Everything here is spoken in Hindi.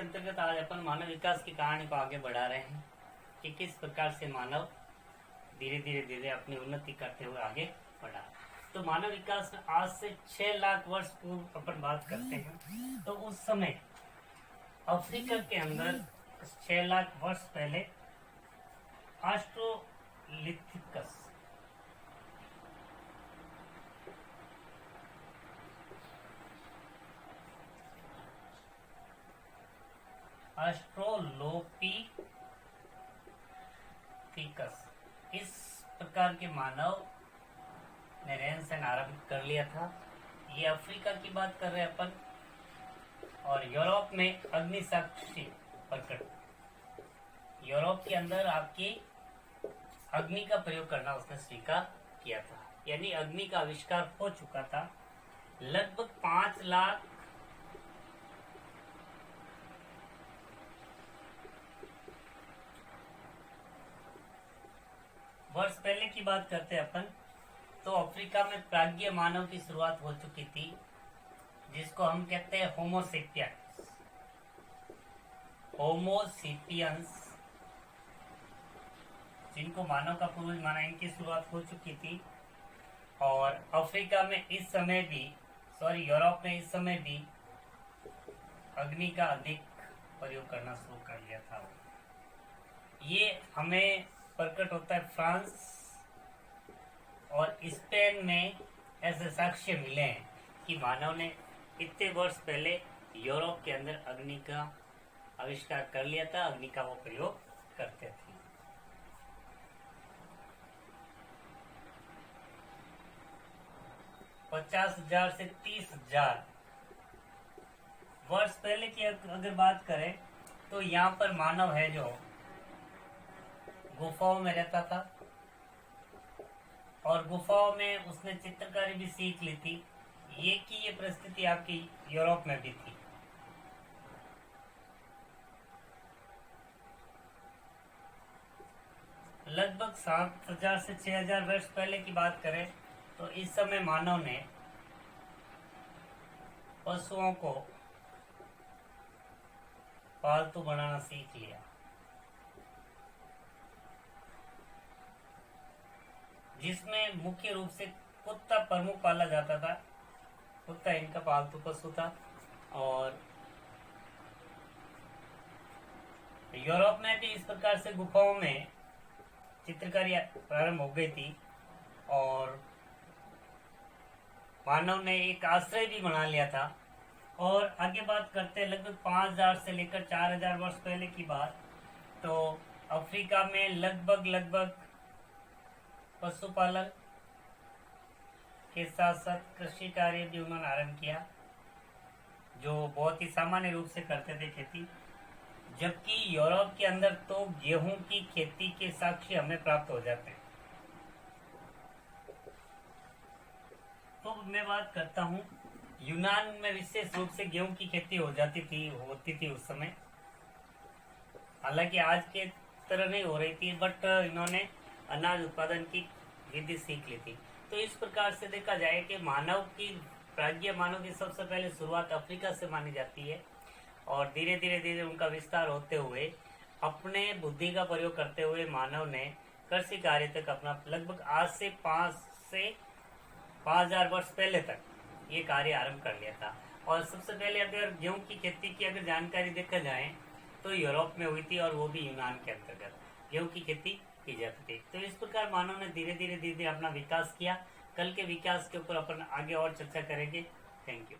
के अंतर्गत आज अपन मानव विकास की कहानी को आगे बढ़ा रहे हैं कि किस प्रकार से मानव धीरे धीरे धीरे अपनी उन्नति करते हुए आगे बढ़ा। तो मानव विकास में आज से 6 लाख वर्ष पूर्व अपन बात करते हैं, तो उस समय अफ्रीका के अंदर 6 लाख वर्ष पहले ऑस्ट्रोलिथिकस ऑस्ट्रोलोपिथिकस इस प्रकार के मानव ने रहन सहन आरंभ कर लिया था। ये अफ्रीका की बात कर रहे हैं अपन। और यूरोप में अग्नि साक्षी प्रकट, यूरोप के अंदर आपकी अग्नि का प्रयोग करना उसने स्वीकार किया था, यानी अग्नि का आविष्कार हो चुका था। लगभग 5 लाख वर्ष पहले की बात करते हैं अपन, तो अफ्रीका में प्राज्ञ मानव की शुरुआत हो चुकी थी, जिसको हम कहते हैं होमोसेपियंस, जिनको मानव का पूर्वज माना, इनकी शुरुआत हो चुकी थी। और अफ्रीका में इस समय भी, यूरोप में इस समय भी अग्नि का अधिक प्रयोग करना शुरू कर लिया था। ये हमें प्रकट होता है फ्रांस और स्पेन में ऐसे साक्ष्य मिले हैं कि मानव ने इतने वर्ष पहले यूरोप के अंदर अग्नि का आविष्कार कर लिया था, अग्नि का वो प्रयोग करते थे। $50,000 से 30,000 वर्ष पहले की अगर बात करें तो यहाँ पर मानव है जो गुफाओं में रहता था, और गुफाओं में उसने चित्रकारी भी सीख ली थी। ये परिस्थिति आपकी यूरोप में भी थी। लगभग 7,000 से 6,000 वर्ष पहले की बात करें तो इस समय मानव ने पशुओं को पालतू बनाना सीख लिया, जिसमें मुख्य रूप से कुत्ता प्रमुख पाला जाता था। कुत्ता इनका पालतू पशु था। और यूरोप में भी इस प्रकार से गुफाओं में चित्रकारी प्रारंभ हो गई थी, और मानव ने एक आश्रय भी बना लिया था। और आगे बात करते हैं लगभग 5,000 से लेकर 4,000 वर्ष पहले की बात, तो अफ्रीका में लगभग पशुपालन के साथ साथ कृषि कार्य भी उन्होंने आरंभ किया, जो बहुत ही सामान्य रूप से करते थे खेती। जबकि यूरोप के अंदर तो गेहूं की खेती के साक्ष्य हमें प्राप्त हो जाते हैं। तो मैं बात करता हूँ, यूनान में विशेष रूप से गेहूं की खेती होती थी उस समय। हालांकि आज के तरह नहीं हो रही थी, बट इन्होंने अनाज उत्पादन की विधि सीख ली थी। तो इस प्रकार से देखा जाए कि प्राज्ञ मानव की सबसे पहले शुरुआत अफ्रीका से मानी जाती है, और धीरे धीरे उनका विस्तार होते हुए अपने बुद्धि का प्रयोग करते हुए मानव ने कृषि कार्य तक अपना लगभग आज से 5,000 वर्ष पहले तक ये कार्य आरंभ कर लिया था। और सबसे पहले अगर गेहूं की खेती की अगर जानकारी देखा जाए तो यूरोप में हुई थी, और वो भी यूनान के अंतर्गत गेहूं की खेती की जाती थी। तो इस प्रकार मानव ने धीरे धीरे अपना विकास किया। कल के विकास के ऊपर अपन आगे और चर्चा करेंगे। Thank you.